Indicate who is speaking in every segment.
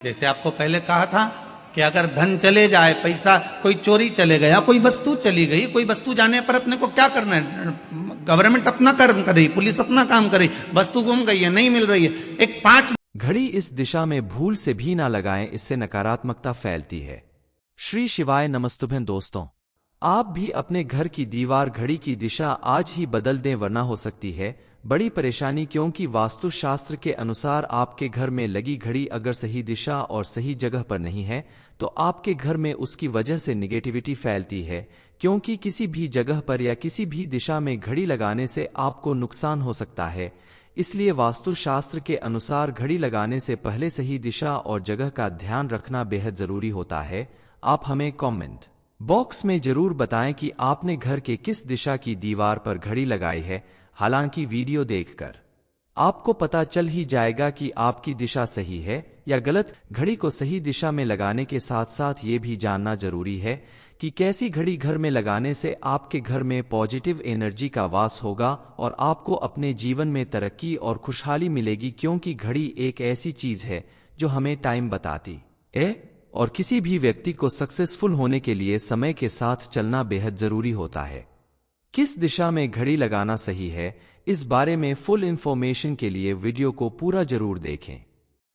Speaker 1: जैसे आपको पहले कहा था कि अगर धन चले जाए, पैसा, कोई चोरी चले गया, कोई वस्तु चली गई, कोई वस्तु जाने पर अपने को क्या करना है? गवर्नमेंट अपना कर्म कर रही, पुलिस अपना काम कर रही, वस्तु गुम गई है, नहीं मिल रही है, एक 5
Speaker 2: घड़ी इस दिशा में भूल से भी ना लगाएं, इससे नकारात्मकता फैलती है। श्री शिवाय नमस्तुभ्यं दोस्तों, आप भी अपने घर की दीवार घड़ी की दिशा आज ही बदल दें, वरना हो सकती है बड़ी परेशानी, क्योंकि वास्तुशास्त्र के अनुसार आपके घर में लगी घड़ी अगर सही दिशा और सही जगह पर नहीं है तो आपके घर में उसकी वजह से निगेटिविटी फैलती है, क्योंकि किसी भी जगह पर या किसी भी दिशा में घड़ी लगाने से आपको नुकसान हो सकता है। इसलिए वास्तुशास्त्र के अनुसार घड़ी लगाने से पहले सही दिशा और जगह का ध्यान रखना बेहद जरूरी होता है। आप हमें कमेंट बॉक्स में जरूर बताएं कि आपने घर के किस दिशा की दीवार पर घड़ी लगाई है। हालांकि वीडियो देखकर आपको पता चल ही जाएगा कि आपकी दिशा सही है या गलत। घड़ी को सही दिशा में लगाने के साथ साथ ये भी जानना जरूरी है कि कैसी घड़ी घर में लगाने से आपके घर में पॉजिटिव एनर्जी का वास होगा और आपको अपने जीवन में तरक्की और खुशहाली मिलेगी, क्योंकि घड़ी एक ऐसी चीज है जो हमें टाइम बताती है और किसी भी व्यक्ति को सक्सेसफुल होने के लिए समय के साथ चलना बेहद जरूरी होता है। किस दिशा में घड़ी लगाना सही है, इस बारे में फुल इंफॉर्मेशन के लिए वीडियो को पूरा जरूर देखें।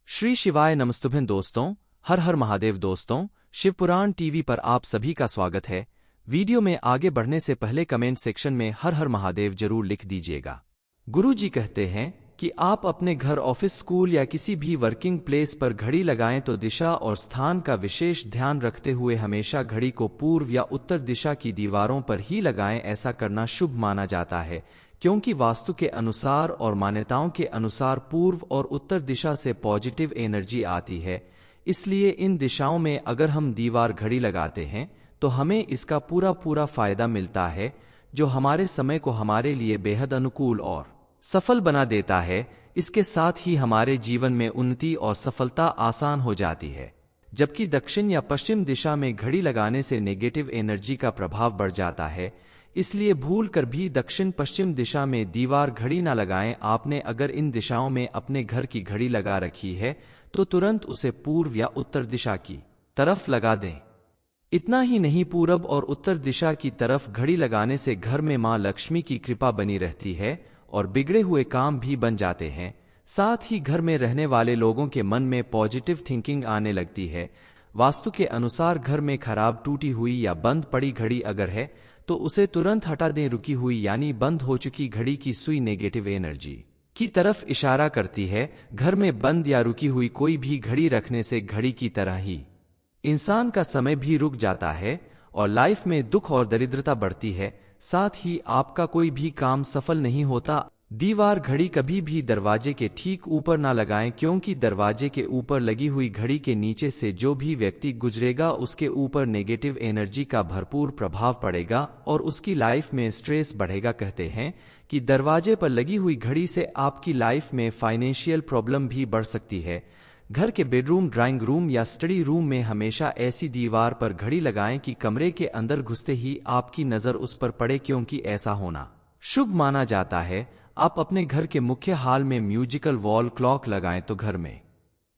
Speaker 2: श्री शिवाय नमस्तुभ्यं दोस्तों, हर हर महादेव दोस्तों, शिवपुराण टीवी पर आप सभी का स्वागत है। वीडियो में आगे बढ़ने से पहले कमेंट सेक्शन में हर हर महादेव जरूर लिख दीजिएगा। गुरुजी कहते हैं कि आप अपने घर, ऑफिस, स्कूल या किसी भी वर्किंग प्लेस पर घड़ी लगाएं तो दिशा और स्थान का विशेष ध्यान रखते हुए हमेशा घड़ी को पूर्व या उत्तर दिशा की दीवारों पर ही लगाएं। ऐसा करना शुभ माना जाता है, क्योंकि वास्तु के अनुसार और मान्यताओं के अनुसार पूर्व और उत्तर दिशा से पॉजिटिव एनर्जी आती है। इसलिए इन दिशाओं में अगर हम दीवार घड़ी लगाते हैं तो हमें इसका पूरा फायदा मिलता है, जो हमारे समय को हमारे लिए बेहद अनुकूल और सफल बना देता है। इसके साथ ही हमारे जीवन में उन्नति और सफलता आसान हो जाती है। जबकि दक्षिण या पश्चिम दिशा में घड़ी लगाने से नेगेटिव एनर्जी का प्रभाव बढ़ जाता है, इसलिए भूल कर भी दक्षिण पश्चिम दिशा में दीवार घड़ी ना लगाएं। आपने अगर इन दिशाओं में अपने घर की घड़ी लगा रखी है तो तुरंत उसे पूर्व या उत्तर दिशा की तरफ लगा दें। इतना ही नहीं, पूरब और उत्तर दिशा की तरफ घड़ी लगाने से घर में मां लक्ष्मी की कृपा बनी रहती है और बिगड़े हुए काम भी बन जाते हैं। साथ ही घर में रहने वाले लोगों के मन में पॉजिटिव थिंकिंग आने लगती है। वास्तु के अनुसार घर में खराब, टूटी हुई या बंद पड़ी घड़ी अगर है तो उसे तुरंत हटा दें। रुकी हुई यानी बंद हो चुकी घड़ी की सुई नेगेटिव एनर्जी की तरफ इशारा करती है। घर में बंद या रुकी हुई कोई भी घड़ी रखने से घड़ी की तरह ही इंसान का समय भी रुक जाता है और लाइफ में दुख और दरिद्रता बढ़ती है। साथ ही आपका कोई भी काम सफल नहीं होता। दीवार घड़ी कभी भी दरवाजे के ठीक ऊपर ना लगाएं, क्योंकि दरवाजे के ऊपर लगी हुई घड़ी के नीचे से जो भी व्यक्ति गुजरेगा उसके ऊपर नेगेटिव एनर्जी का भरपूर प्रभाव पड़ेगा और उसकी लाइफ में स्ट्रेस बढ़ेगा। कहते हैं कि दरवाजे पर लगी हुई घड़ी से आपकी लाइफ में फाइनेंशियल प्रॉब्लम भी बढ़ सकती है। घर के बेडरूम, ड्राइंग रूम या स्टडी रूम में हमेशा ऐसी दीवार पर घड़ी लगाएं कि कमरे के अंदर घुसते ही आपकी नजर उस पर पड़े, क्योंकि ऐसा होना शुभ माना जाता है। आप अपने घर के मुख्य हॉल में म्यूजिकल वॉल क्लॉक लगाएं तो घर में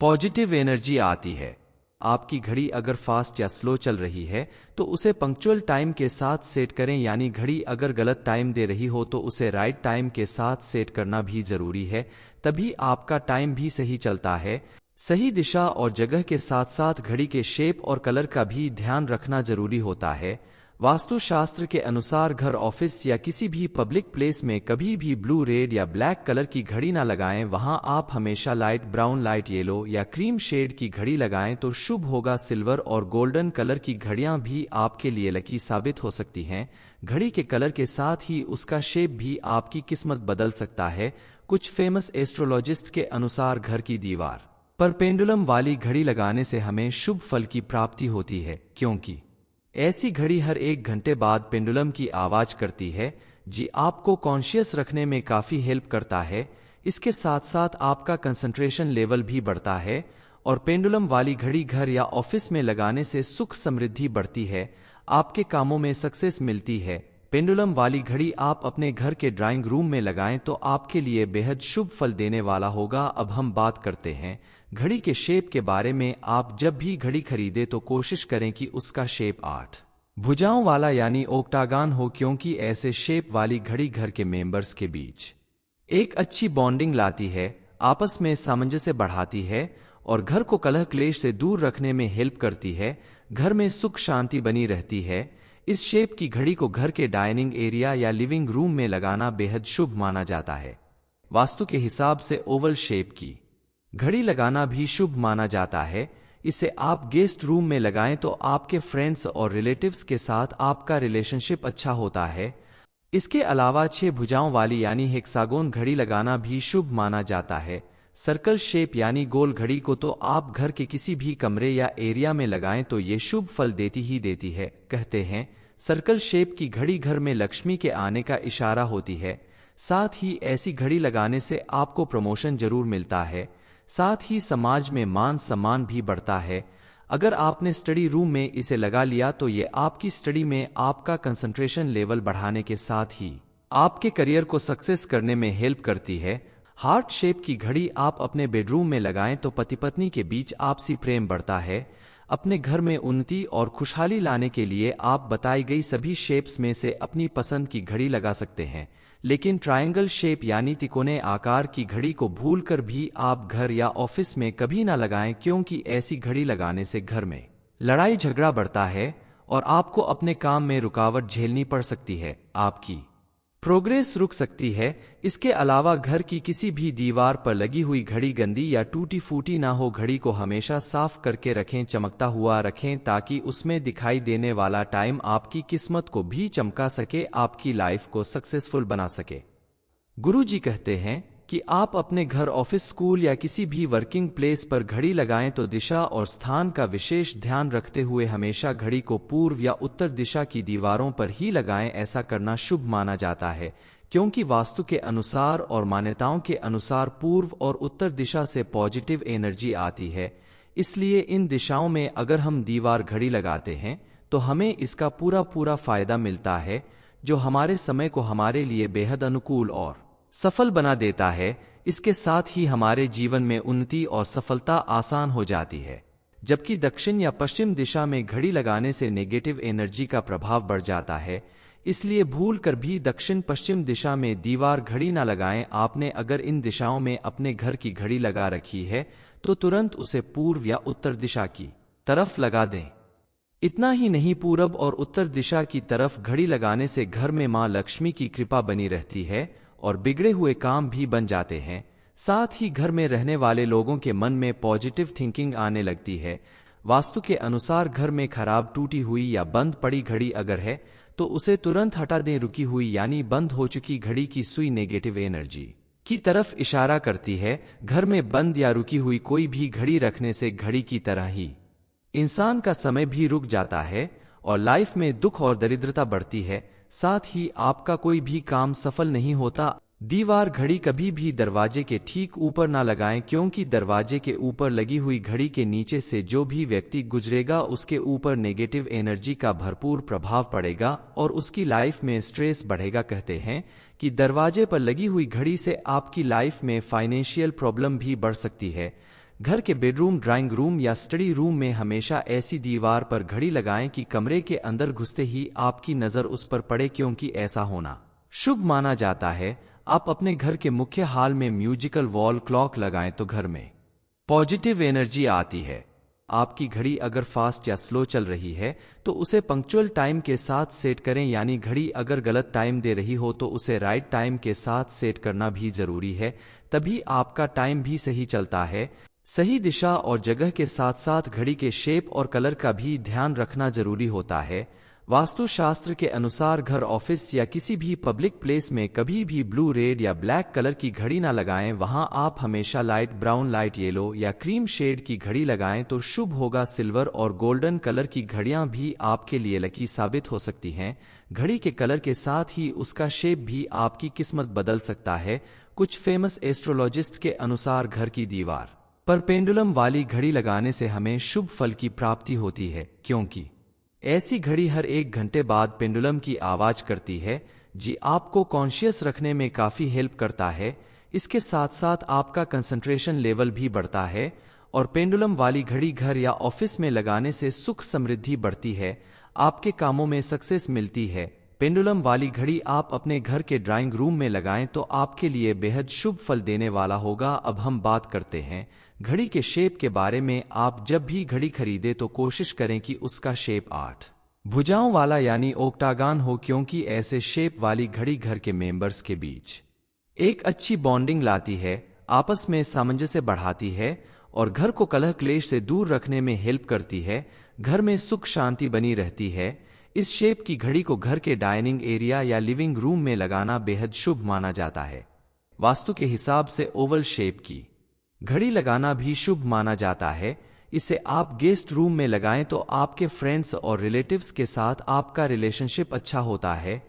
Speaker 2: पॉजिटिव एनर्जी आती है। आपकी घड़ी अगर फास्ट या स्लो चल रही है तो उसे पंक्चुअल टाइम के साथ सेट करें, यानी घड़ी अगर गलत टाइम दे रही हो तो उसे राइट टाइम के साथ सेट करना भी जरूरी है, तभी आपका टाइम भी सही चलता है। सही दिशा और जगह के साथ साथ घड़ी के शेप और कलर का भी ध्यान रखना जरूरी होता है। वास्तुशास्त्र के अनुसार घर, ऑफिस या किसी भी पब्लिक प्लेस में कभी भी ब्लू, रेड या ब्लैक कलर की घड़ी ना लगाएं। वहां आप हमेशा लाइट ब्राउन, लाइट येलो या क्रीम शेड की घड़ी लगाएं तो शुभ होगा। सिल्वर और गोल्डन कलर की घड़ियां भी आपके लिए लकी साबित हो सकती हैं। घड़ी के कलर के साथ ही उसका शेप भी आपकी किस्मत बदल सकता है। कुछ फेमस एस्ट्रोलॉजिस्ट के अनुसार घर की दीवार पर पेंडुलम वाली घड़ी लगाने से हमें शुभ फल की प्राप्ति होती है, क्योंकि ऐसी घड़ी हर 1 घंटे बाद पेंडुलम की आवाज करती है। जी आपको कॉन्शियस रखने में काफी हेल्प करता है। इसके साथ साथ आपका कंसंट्रेशन लेवल भी बढ़ता है और पेंडुलम वाली घड़ी घर या ऑफिस में लगाने से सुख समृद्धि बढ़ती है, आपके कामों में सक्सेस मिलती है। पेंडुलम वाली घड़ी आप अपने घर के ड्राइंग रूम में लगाएं तो आपके लिए बेहद शुभ फल देने वाला होगा। अब हम बात करते हैं घड़ी के शेप के बारे में आप जब भी घड़ी खरीदे तो कोशिश करें कि उसका शेप 8 भुजाओं वाला यानी ओक्टागन हो, क्योंकि ऐसे शेप वाली घड़ी घर के मेंबर्स के बीच एक अच्छी बॉन्डिंग लाती है, आपस में सामंजस्य बढ़ाती है और घर को कलह क्लेश से दूर रखने में हेल्प करती है। घर में सुख शांति बनी रहती है। इस शेप की घड़ी को घर के डाइनिंग एरिया या लिविंग रूम में लगाना बेहद शुभ माना जाता है। वास्तु के हिसाब से ओवल शेप की घड़ी लगाना भी शुभ माना जाता है। इसे आप गेस्ट रूम में लगाएं तो आपके फ्रेंड्स और रिलेटिव्स के साथ आपका रिलेशनशिप अच्छा होता है। इसके अलावा 6 भुजाओं वाली यानी हेक्सागोन घड़ी लगाना भी शुभ माना जाता है। सर्कल शेप यानी गोल घड़ी को तो आप घर के किसी भी कमरे या एरिया में लगाएं तो ये शुभ फल देती ही देती है। कहते हैं सर्कल शेप की घड़ी घर में लक्ष्मी के आने का इशारा होती है। साथ ही ऐसी घड़ी लगाने से आपको प्रमोशन जरूर मिलता है, साथ ही समाज में मान सम्मान भी बढ़ता है। अगर आपने स्टडी रूम में इसे लगा लिया तो ये आपकी स्टडी में आपका कंसंट्रेशन लेवल बढ़ाने के साथ ही आपके करियर को सक्सेस करने में हेल्प करती है। हार्ट शेप की घड़ी आप अपने बेडरूम में लगाएं तो पति पत्नी के बीच आपसी प्रेम बढ़ता है। अपने घर में उन्नति और खुशहाली लाने के लिए आप बताई गई सभी शेप्स में से अपनी पसंद की घड़ी लगा सकते हैं, लेकिन ट्रायंगल शेप यानी तिकोने आकार की घड़ी को भूलकर भी आप घर या ऑफिस में कभी ना लगाएं, क्योंकि ऐसी घड़ी लगाने से घर में लड़ाई झगड़ा बढ़ता है और आपको अपने काम में रुकावट झेलनी पड़ सकती है, आपकी प्रोग्रेस रुक सकती है। इसके अलावा घर की किसी भी दीवार पर लगी हुई घड़ी गंदी या टूटी फूटी ना हो। घड़ी को हमेशा साफ करके रखें, चमकता हुआ रखें, ताकि उसमें दिखाई देने वाला टाइम आपकी किस्मत को भी चमका सके, आपकी लाइफ को सक्सेसफुल बना सके। गुरुजी कहते हैं कि आप अपने घर, ऑफिस, स्कूल या किसी भी वर्किंग प्लेस पर घड़ी लगाएं तो दिशा और स्थान का विशेष ध्यान रखते हुए हमेशा घड़ी को पूर्व या उत्तर दिशा की दीवारों पर ही लगाएं। ऐसा करना शुभ माना जाता है, क्योंकि वास्तु के अनुसार और मान्यताओं के अनुसार पूर्व और उत्तर दिशा से पॉजिटिव एनर्जी आती है। इसलिए इन दिशाओं में अगर हम दीवार घड़ी लगाते हैं तो हमें इसका पूरा फायदा मिलता है, जो हमारे समय को हमारे लिए बेहद अनुकूल और सफल बना देता है। इसके साथ ही हमारे जीवन में उन्नति और सफलता आसान हो जाती है। जबकि दक्षिण या पश्चिम दिशा में घड़ी लगाने से नेगेटिव एनर्जी का प्रभाव बढ़ जाता है। इसलिए भूल कर भी दक्षिण पश्चिम दिशा में दीवार घड़ी ना लगाएं। आपने अगर इन दिशाओं में अपने घर की घड़ी लगा रखी है तो तुरंत उसे पूर्व या उत्तर दिशा की तरफ लगा दें। इतना ही नहीं, पूरब और उत्तर दिशा की तरफ घड़ी लगाने से घर में मां लक्ष्मी की कृपा बनी रहती है और बिगड़े हुए काम भी बन जाते हैं। साथ ही घर में रहने वाले लोगों के मन में पॉजिटिव थिंकिंग आने लगती है। वास्तु के अनुसार घर में खराब, टूटी हुई या बंद पड़ी घड़ी अगर है तो उसे तुरंत हटा दें। रुकी हुई यानी बंद हो चुकी घड़ी की सुई नेगेटिव एनर्जी की तरफ इशारा करती है। घर में बंद या रुकी हुई कोई भी घड़ी रखने से घड़ी की तरह ही इंसान का समय भी रुक जाता है और लाइफ में दुख और दरिद्रता बढ़ती है। साथ ही आपका कोई भी काम सफल नहीं होता। दीवार घड़ी कभी भी दरवाजे के ठीक ऊपर ना लगाएं, क्योंकि दरवाजे के ऊपर लगी हुई घड़ी के नीचे से जो भी व्यक्ति गुजरेगा उसके ऊपर नेगेटिव एनर्जी का भरपूर प्रभाव पड़ेगा और उसकी लाइफ में स्ट्रेस बढ़ेगा। कहते हैं कि दरवाजे पर लगी हुई घड़ी से आपकी लाइफ में फाइनेंशियल प्रॉब्लम भी बढ़ सकती है। घर के बेडरूम, ड्राइंग रूम या स्टडी रूम में हमेशा ऐसी दीवार पर घड़ी लगाएं कि कमरे के अंदर घुसते ही आपकी नजर उस पर पड़े, क्योंकि ऐसा होना शुभ माना जाता है। आप अपने घर के मुख्य हॉल में म्यूजिकल वॉल क्लॉक लगाएं तो घर में पॉजिटिव एनर्जी आती है। आपकी घड़ी अगर फास्ट या स्लो चल रही है तो उसे पंक्चुअल टाइम के साथ सेट करें, यानी घड़ी अगर गलत टाइम दे रही हो तो उसे राइट टाइम के साथ सेट करना भी जरूरी है, तभी आपका टाइम भी सही चलता है। सही दिशा और जगह के साथ साथ घड़ी के शेप और कलर का भी ध्यान रखना जरूरी होता है। वास्तुशास्त्र के अनुसार घर, ऑफिस या किसी भी पब्लिक प्लेस में कभी भी ब्लू, रेड या ब्लैक कलर की घड़ी ना लगाएं। वहां आप हमेशा लाइट ब्राउन, लाइट येलो या क्रीम शेड की घड़ी लगाएं तो शुभ होगा। सिल्वर और गोल्डन कलर की घड़ियां भी आपके लिए लकी साबित हो सकती हैं। घड़ी के कलर के साथ ही उसका शेप भी आपकी किस्मत बदल सकता है। कुछ फेमस एस्ट्रोलॉजिस्ट के अनुसार घर की दीवार पर पेंडुलम वाली घड़ी लगाने से हमें शुभ फल की प्राप्ति होती है, क्योंकि ऐसी घड़ी हर 1 घंटे बाद पेंडुलम की आवाज करती है। जी आपको कॉन्शियस रखने में काफी हेल्प करता है। इसके साथ साथ आपका कंसंट्रेशन लेवल भी बढ़ता है और पेंडुलम वाली घड़ी घर या ऑफिस में लगाने से सुख समृद्धि बढ़ती है, आपके कामों में सक्सेस मिलती है। पेंडुलम वाली घड़ी आप अपने घर के ड्राइंग रूम में लगाएं तो आपके लिए बेहद शुभ फल देने वाला होगा। अब हम बात करते हैं घड़ी के शेप के बारे में। आप जब भी घड़ी खरीदे तो कोशिश करें कि उसका शेप 8 भुजाओं वाला यानी ओक्टागन हो, क्योंकि ऐसे शेप वाली घड़ी घर के मेंबर्स के बीच एक अच्छी बॉन्डिंग लाती है, आपस में सामंजस्य बढ़ाती है और घर को कलह क्लेश से दूर रखने में हेल्प करती है। घर में सुख शांति बनी रहती है। इस शेप की घड़ी को घर के डाइनिंग एरिया या लिविंग रूम में लगाना बेहद शुभ माना जाता है। वास्तु के हिसाब से ओवल शेप की घड़ी लगाना भी शुभ माना जाता है। इसे आप गेस्ट रूम में लगाएं तो आपके फ्रेंड्स और रिलेटिव्स के साथ आपका रिलेशनशिप अच्छा होता है।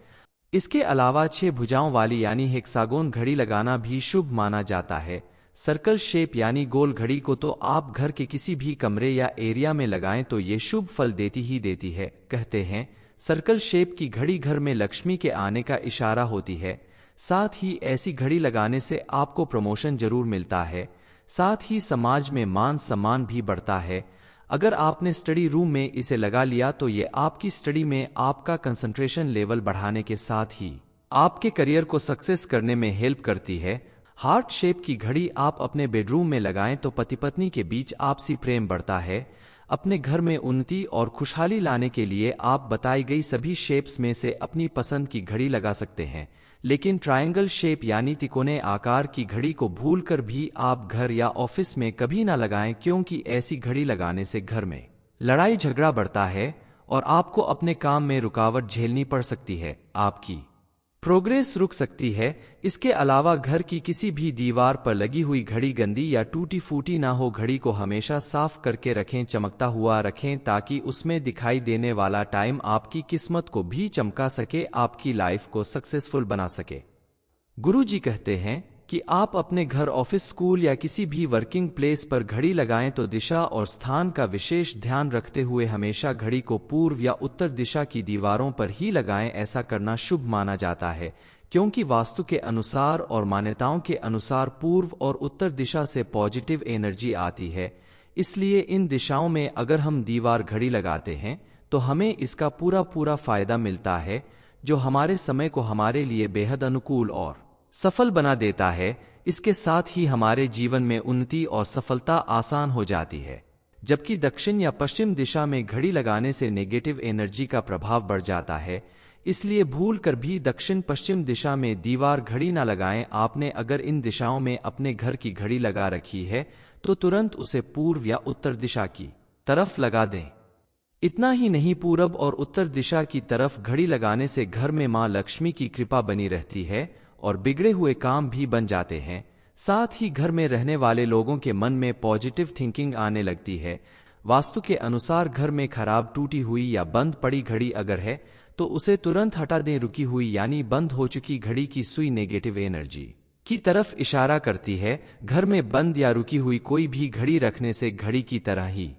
Speaker 2: इसके अलावा 6 भुजाओं वाली यानी हेक्सागोन घड़ी लगाना भी शुभ माना जाता है। सर्कल शेप यानी गोल घड़ी को तो आप घर के किसी भी कमरे या एरिया में लगाएं तो ये शुभ फल देती ही देती है। कहते हैं सर्कल शेप की घड़ी घर में लक्ष्मी के आने का इशारा होती है। साथ ही ऐसी घड़ी लगाने से आपको प्रमोशन जरूर मिलता है, साथ ही समाज में मान सम्मान भी बढ़ता है। अगर आपने स्टडी रूम में इसे लगा लिया तो ये आपकी स्टडी में आपका कंसंट्रेशन लेवल बढ़ाने के साथ ही आपके करियर को सक्सेस करने में हेल्प करती है। हार्ट शेप की घड़ी आप अपने बेडरूम में लगाएं तो पति पत्नी के बीच आपसी प्रेम बढ़ता है। अपने घर में उन्नति और खुशहाली लाने के लिए आप बताई गई सभी शेप्स में से अपनी पसंद की घड़ी लगा सकते हैं, लेकिन ट्रायंगल शेप यानी तिकोने आकार की घड़ी को भूलकर भी आप घर या ऑफिस में कभी ना लगाएं, क्योंकि ऐसी घड़ी लगाने से घर में लड़ाई झगड़ा बढ़ता है और आपको अपने काम में रुकावट झेलनी पड़ सकती है, आपकी प्रोग्रेस रुक सकती है। इसके अलावा घर की किसी भी दीवार पर लगी हुई घड़ी गंदी या टूटी फूटी ना हो। घड़ी को हमेशा साफ करके रखें, चमकता हुआ रखें, ताकि उसमें दिखाई देने वाला टाइम आपकी किस्मत को भी चमका सके, आपकी लाइफ को सक्सेसफुल बना सके। गुरुजी कहते हैं कि आप अपने घर, ऑफिस, स्कूल या किसी भी वर्किंग प्लेस पर घड़ी लगाएं तो दिशा और स्थान का विशेष ध्यान रखते हुए हमेशा घड़ी को पूर्व या उत्तर दिशा की दीवारों पर ही लगाएं। ऐसा करना शुभ माना जाता है, क्योंकि वास्तु के अनुसार और मान्यताओं के अनुसार पूर्व और उत्तर दिशा से पॉजिटिव एनर्जी आती है। इसलिए इन दिशाओं में अगर हम दीवार घड़ी लगाते हैं तो हमें इसका पूरा फायदा मिलता है, जो हमारे समय को हमारे लिए बेहद अनुकूल और सफल बना देता है। इसके साथ ही हमारे जीवन में उन्नति और सफलता आसान हो जाती है। जबकि दक्षिण या पश्चिम दिशा में घड़ी लगाने से नेगेटिव एनर्जी का प्रभाव बढ़ जाता है, इसलिए भूल कर भी दक्षिण पश्चिम दिशा में दीवार घड़ी ना लगाएं। आपने अगर इन दिशाओं में अपने घर की घड़ी लगा रखी है तो तुरंत उसे पूर्व या उत्तर दिशा की तरफ लगा दें। इतना ही नहीं, पूरब और उत्तर दिशा की तरफ घड़ी लगाने से घर में मां लक्ष्मी की कृपा बनी रहती है और बिगड़े हुए काम भी बन जाते हैं। साथ ही घर में रहने वाले लोगों के मन में पॉजिटिव थिंकिंग आने लगती है। वास्तु के अनुसार घर में खराब, टूटी हुई या बंद पड़ी घड़ी अगर है तो उसे तुरंत हटा दें। रुकी हुई यानी बंद हो चुकी घड़ी की सुई नेगेटिव एनर्जी की तरफ इशारा करती है। घर में बंद या रुकी हुई कोई भी घड़ी रखने से घड़ी की तरह ही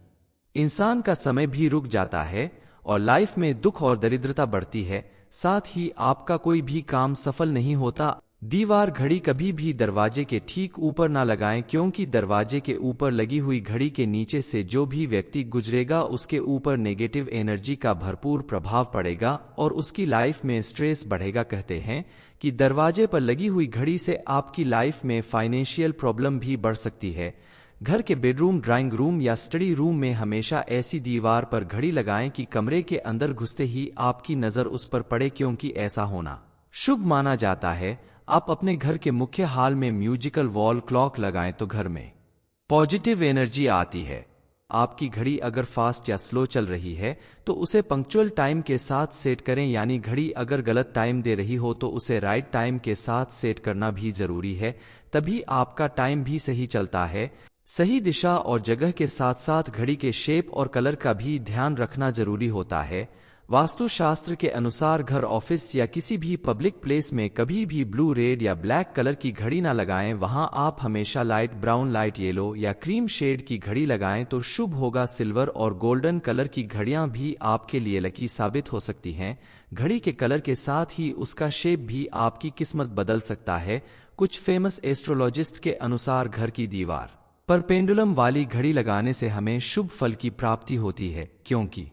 Speaker 2: इंसान का समय भी रुक जाता है और लाइफ में दुख और दरिद्रता बढ़ती है। साथ ही आपका कोई भी काम सफल नहीं होता। दीवार घड़ी कभी भी दरवाजे के ठीक ऊपर ना लगाएं, क्योंकि दरवाजे के ऊपर लगी हुई घड़ी के नीचे से जो भी व्यक्ति गुजरेगा उसके ऊपर नेगेटिव एनर्जी का भरपूर प्रभाव पड़ेगा और उसकी लाइफ में स्ट्रेस बढ़ेगा। कहते हैं कि दरवाजे पर लगी हुई घड़ी से आपकी लाइफ में फाइनेंशियल प्रॉब्लम भी बढ़ सकती है। घर के बेडरूम, ड्राइंग रूम या स्टडी रूम में हमेशा ऐसी दीवार पर घड़ी लगाएं कि कमरे के अंदर घुसते ही आपकी नजर उस पर पड़े, क्योंकि ऐसा होना शुभ माना जाता है। आप अपने घर के मुख्य हॉल में म्यूजिकल वॉल क्लॉक लगाएं तो घर में पॉजिटिव एनर्जी आती है। आपकी घड़ी अगर फास्ट या स्लो चल रही है तो उसे पंक्चुअल टाइम के साथ सेट करें, यानी घड़ी अगर गलत टाइम दे रही हो तो उसे राइट टाइम के साथ सेट करना भी जरूरी है, तभी आपका टाइम भी सही चलता है। सही दिशा और जगह के साथ साथ घड़ी के शेप और कलर का भी ध्यान रखना जरूरी होता है। वास्तुशास्त्र के अनुसार घर, ऑफिस या किसी भी पब्लिक प्लेस में कभी भी ब्लू, रेड या ब्लैक कलर की घड़ी ना लगाएं। वहां आप हमेशा लाइट ब्राउन, लाइट येलो या क्रीम शेड की घड़ी लगाएं तो शुभ होगा। सिल्वर और गोल्डन कलर की घड़ियां भी आपके लिए लकी साबित हो सकती हैं। घड़ी के कलर के साथ ही उसका शेप भी आपकी किस्मत बदल सकता है। कुछ फेमस एस्ट्रोलॉजिस्ट के अनुसार घर की दीवार पर पेंडुलम वाली घड़ी लगाने से हमें शुभ फल की प्राप्ति होती है, क्योंकि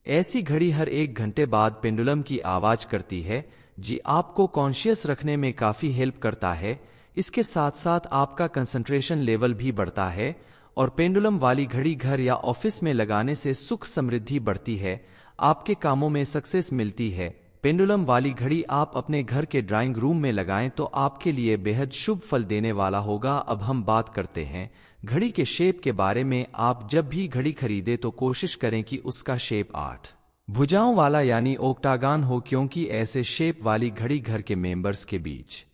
Speaker 2: ऐसी घड़ी हर 1 घंटे बाद पेंडुलम की आवाज करती है, जी आपको कॉन्शियस रखने में काफी हेल्प करता है। इसके साथ साथ आपका कंसंट्रेशन लेवल भी बढ़ता है। और पेंडुलम वाली घड़ी घर या ऑफिस में लगाने से सुख समृद्धि बढ़ती है, आपके कामों में सक्सेस मिलती है। पेंडुलम वाली घड़ी आप अपने घर के ड्राइंग रूम में लगाएं तो आपके लिए बेहद शुभ फल देने वाला होगा। अब हम बात करते हैं घड़ी के शेप के बारे में। आप जब भी घड़ी खरीदे तो कोशिश करें कि उसका शेप 8 भुजाओं वाला यानी ओक्टागन हो, क्योंकि ऐसे शेप वाली घड़ी घर के मेंबर्स के बीच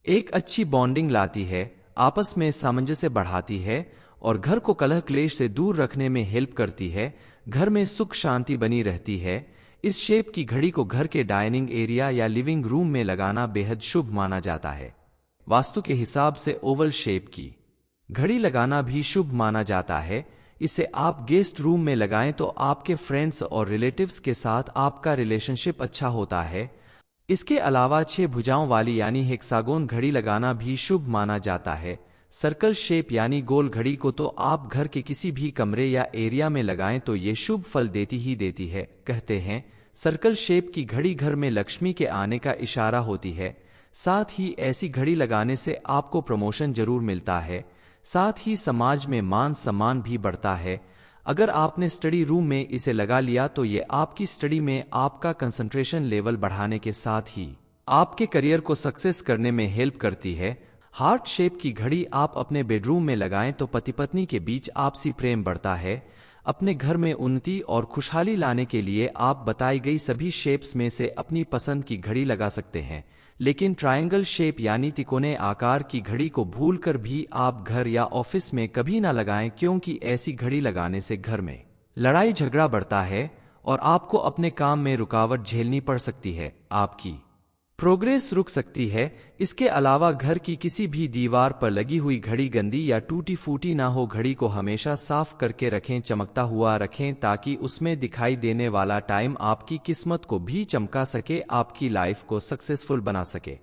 Speaker 2: एक अच्छी बॉन्डिंग लाती है, आपस में सामंजस्य बढ़ाती है और घर को कलह क्लेश से दूर रखने में हेल्प करती है। घर में सुख शांति बनी रहती है। इस शेप की घड़ी को घर के डाइनिंग एरिया या लिविंग रूम में लगाना बेहद शुभ माना जाता है। वास्तु के हिसाब से ओवल शेप की घड़ी लगाना भी शुभ माना जाता है। इसे आप गेस्ट रूम में लगाएं तो आपके फ्रेंड्स और रिलेटिव्स के साथ आपका रिलेशनशिप अच्छा होता है। इसके अलावा 6 भुजाओं वाली यानी हेक्सागोन घड़ी लगाना भी शुभ माना जाता है। सर्कल शेप यानी गोल घड़ी को तो आप घर के किसी भी कमरे या एरिया में लगाएं तो ये शुभ फल देती ही देती है। कहते हैं सर्कल शेप की घड़ी घर में लक्ष्मी के आने का इशारा होती है। साथ ही ऐसी घड़ी लगाने से आपको प्रमोशन जरूर मिलता है, साथ ही समाज में मान सम्मान भी बढ़ता है। अगर आपने स्टडी रूम में इसे लगा लिया तो ये आपकी स्टडी में आपका कंसंट्रेशन लेवल बढ़ाने के साथ ही आपके करियर को सक्सेस करने में हेल्प करती है। हार्ट शेप की घड़ी आप अपने बेडरूम में लगाएं तो पति पत्नी के बीच आपसी प्रेम बढ़ता है। अपने घर में उन्नति और खुशहाली लाने के लिए आप बताई गई सभी शेप्स में से अपनी पसंद की घड़ी लगा सकते हैं, लेकिन ट्रायंगल शेप यानी तिकोने आकार की घड़ी को भूलकर भी आप घर या ऑफिस में कभी ना लगाएं, क्योंकि ऐसी घड़ी लगाने से घर में लड़ाई झगड़ा बढ़ता है और आपको अपने काम में रुकावट झेलनी पड़ सकती है, आपकी प्रोग्रेस रुक सकती है। इसके अलावा घर की किसी भी दीवार पर लगी हुई घड़ी गंदी या टूटी फूटी ना हो। घड़ी को हमेशा साफ करके रखें, चमकता हुआ रखें, ताकि उसमें दिखाई देने वाला टाइम आपकी किस्मत को भी चमका सके, आपकी लाइफ को सक्सेसफुल बना सके।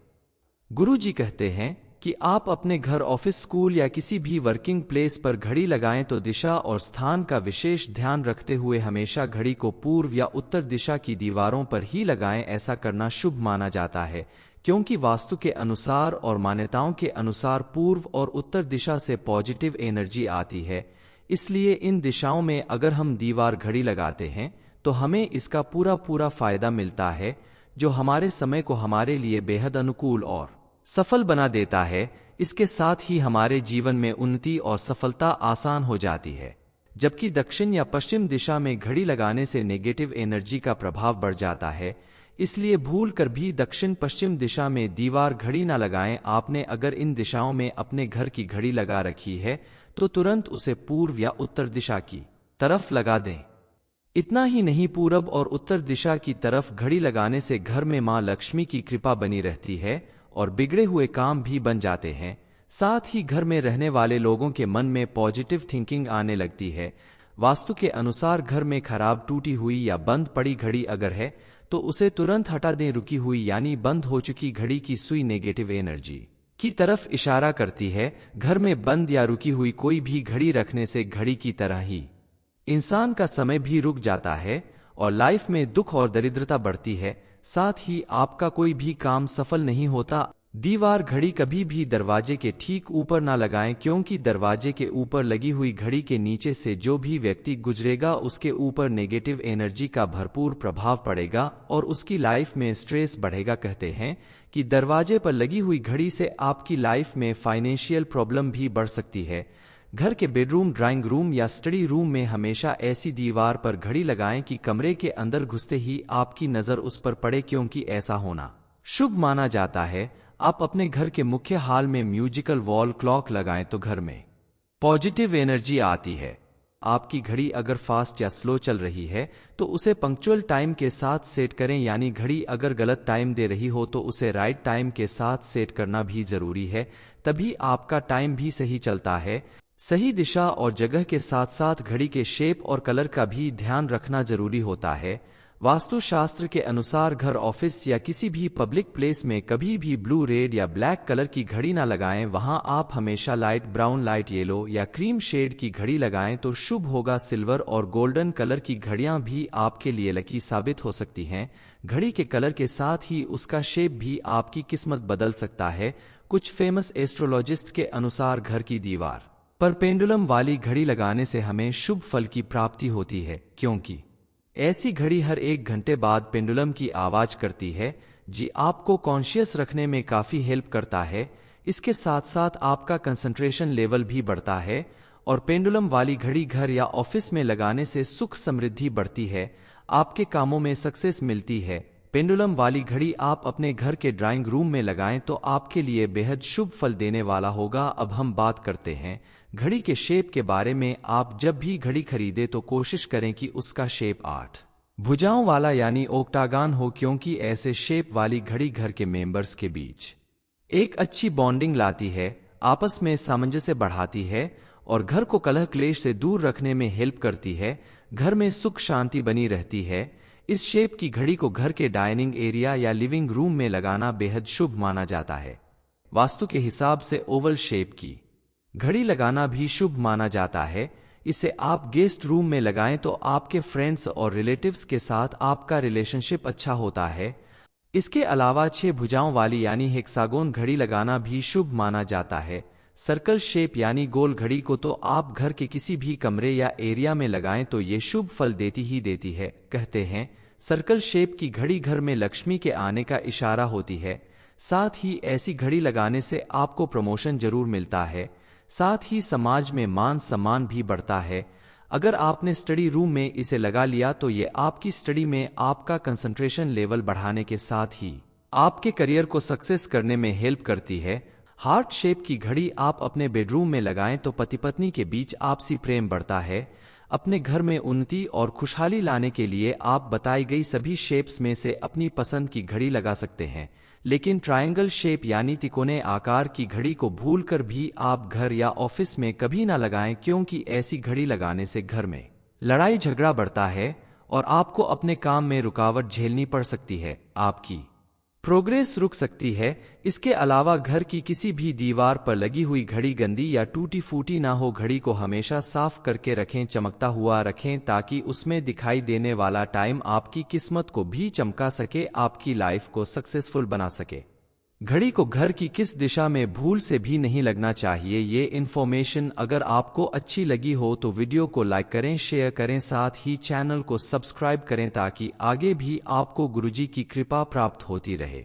Speaker 2: गुरुजी कहते हैं कि आप अपने घर, ऑफिस, स्कूल या किसी भी वर्किंग प्लेस पर घड़ी लगाएं तो दिशा और स्थान का विशेष ध्यान रखते हुए हमेशा घड़ी को पूर्व या उत्तर दिशा की दीवारों पर ही लगाएं। ऐसा करना शुभ माना जाता है, क्योंकि वास्तु के अनुसार और मान्यताओं के अनुसार पूर्व और उत्तर दिशा से पॉजिटिव एनर्जी आती है। इसलिए इन दिशाओं में अगर हम दीवार घड़ी लगाते हैं तो हमें इसका पूरा फायदा मिलता है, जो हमारे समय को हमारे लिए बेहद अनुकूल और सफल बना देता है। इसके साथ ही हमारे जीवन में उन्नति और सफलता आसान हो जाती है। जबकि दक्षिण या पश्चिम दिशा में घड़ी लगाने से नेगेटिव एनर्जी का प्रभाव बढ़ जाता है, इसलिए भूल कर भी दक्षिण पश्चिम दिशा में दीवार घड़ी ना लगाएं। आपने अगर इन दिशाओं में अपने घर की घड़ी लगा रखी है तो तुरंत उसे पूर्व या उत्तर दिशा की तरफ लगा दें। इतना ही नहीं, पूरब और उत्तर दिशा की तरफ घड़ी लगाने से घर में मां लक्ष्मी की कृपा बनी रहती है और बिगड़े हुए काम भी बन जाते हैं। साथ ही घर में रहने वाले लोगों के मन में पॉजिटिव थिंकिंग आने लगती है। वास्तु के अनुसार घर में खराब, टूटी हुई या बंद पड़ी घड़ी अगर है तो उसे तुरंत हटा दें। रुकी हुई यानी बंद हो चुकी घड़ी की सुई नेगेटिव एनर्जी की तरफ इशारा करती है। घर में बंद या रुकी हुई कोई भी घड़ी रखने से घड़ी की तरह ही इंसान का समय भी रुक जाता है और लाइफ में दुख और दरिद्रता बढ़ती है। साथ ही आपका कोई भी काम सफल नहीं होता। दीवार घड़ी कभी भी दरवाजे के ठीक ऊपर ना लगाएं, क्योंकि दरवाजे के ऊपर लगी हुई घड़ी के नीचे से जो भी व्यक्ति गुजरेगा उसके ऊपर नेगेटिव एनर्जी का भरपूर प्रभाव पड़ेगा और उसकी लाइफ में स्ट्रेस बढ़ेगा। कहते हैं कि दरवाजे पर लगी हुई घड़ी से आपकी लाइफ में फाइनेंशियल प्रॉब्लम भी बढ़ सकती है। घर के बेडरूम, ड्राइंग रूम या स्टडी रूम में हमेशा ऐसी दीवार पर घड़ी लगाएं कि कमरे के अंदर घुसते ही आपकी नजर उस पर पड़े, क्योंकि ऐसा होना शुभ माना जाता है। आप अपने घर के मुख्य हॉल में म्यूजिकल वॉल क्लॉक लगाएं तो घर में पॉजिटिव एनर्जी आती है। आपकी घड़ी अगर फास्ट या स्लो चल रही है तो उसे पंक्चुअल टाइम के साथ सेट करें, यानी घड़ी अगर गलत टाइम दे रही हो तो उसे राइट टाइम के साथ सेट करना भी जरूरी है, तभी आपका टाइम भी सही चलता है। सही दिशा और जगह के साथ साथ घड़ी के शेप और कलर का भी ध्यान रखना जरूरी होता है। वास्तुशास्त्र के अनुसार घर, ऑफिस या किसी भी पब्लिक प्लेस में कभी भी ब्लू, रेड या ब्लैक कलर की घड़ी ना लगाएं। वहां आप हमेशा लाइट ब्राउन, लाइट येलो या क्रीम शेड की घड़ी लगाएं तो शुभ होगा। सिल्वर और गोल्डन कलर की घड़ियां भी आपके लिए लकी साबित हो सकती हैं। घड़ी के कलर के साथ ही उसका शेप भी आपकी किस्मत बदल सकता है। कुछ फेमस एस्ट्रोलॉजिस्ट के अनुसार घर की दीवार पर पेंडुलम वाली घड़ी लगाने से हमें शुभ फल की प्राप्ति होती है, क्योंकि ऐसी घड़ी हर 1 घंटे बाद पेंडुलम की आवाज करती है, जी आपको कॉन्शियस रखने में काफी हेल्प करता है। इसके साथ साथ आपका कंसंट्रेशन लेवल भी बढ़ता है। और पेंडुलम वाली घड़ी घर या ऑफिस में लगाने से सुख समृद्धि बढ़ती है, आपके कामों में सक्सेस मिलती है। पेंडुलम वाली घड़ी आप अपने घर के ड्राइंग रूम में लगाएं तो आपके लिए बेहद शुभ फल देने वाला होगा। अब हम बात करते हैं घड़ी के शेप के बारे में। आप जब भी घड़ी खरीदे तो कोशिश करें कि उसका शेप 8 भुजाओं वाला यानी ओक्टागन हो, क्योंकि ऐसे शेप वाली घड़ी घर के मेंबर्स के बीच एक अच्छी बॉन्डिंग लाती है, आपस में सामंजस्य बढ़ाती है और घर को कलह क्लेश से दूर रखने में हेल्प करती है। घर में सुख शांति बनी रहती है। इस शेप की घड़ी को घर के डाइनिंग एरिया या लिविंग रूम में लगाना बेहद शुभ माना जाता है। वास्तु के हिसाब से ओवल शेप की घड़ी लगाना भी शुभ माना जाता है। इसे आप गेस्ट रूम में लगाएं तो आपके फ्रेंड्स और रिलेटिव्स के साथ आपका रिलेशनशिप अच्छा होता है। इसके अलावा 6 भुजाओं वाली यानी हेक्सागोन घड़ी लगाना भी शुभ माना जाता है। सर्कल शेप यानी गोल घड़ी को तो आप घर के किसी भी कमरे या एरिया में लगाएं तो ये शुभ फल देती ही देती है। कहते हैं सर्कल शेप की घड़ी घर में लक्ष्मी के आने का इशारा होती है। साथ ही ऐसी घड़ी लगाने से आपको प्रमोशन जरूर मिलता है, साथ ही समाज में मान सम्मान भी बढ़ता है। अगर आपने स्टडी रूम में इसे लगा लिया तो ये आपकी स्टडी में आपका कंसंट्रेशन लेवल बढ़ाने के साथ ही आपके करियर को सक्सेस करने में हेल्प करती है। हार्ट शेप की घड़ी आप अपने बेडरूम में लगाएं तो पति पत्नी के बीच आपसी प्रेम बढ़ता है। अपने घर में उन्नति और खुशहाली लाने के लिए आप बताई गई सभी शेप्स में से अपनी पसंद की घड़ी लगा सकते हैं, लेकिन ट्रायंगल शेप यानी तिकोने आकार की घड़ी को भूलकर भी आप घर या ऑफिस में कभी ना लगाएं, क्योंकि ऐसी घड़ी लगाने से घर में लड़ाई झगड़ा बढ़ता है और आपको अपने काम में रुकावट झेलनी पड़ सकती है, आपकी प्रोग्रेस रुक सकती है। इसके अलावा घर की किसी भी दीवार पर लगी हुई घड़ी गंदी या टूटी फूटी ना हो। घड़ी को हमेशा साफ करके रखें, चमकता हुआ रखें, ताकि उसमें दिखाई देने वाला टाइम आपकी किस्मत को भी चमका सके, आपकी लाइफ को सक्सेसफुल बना सके। घड़ी को घर की किस दिशा में भूल से भी नहीं लगना चाहिए। ये इन्फॉर्मेशन अगर आपको अच्छी लगी हो तो वीडियो को लाइक करें, शेयर करें, साथ ही चैनल को सब्सक्राइब करें ताकि आगे भी आपको गुरुजी की कृपा प्राप्त होती रहे।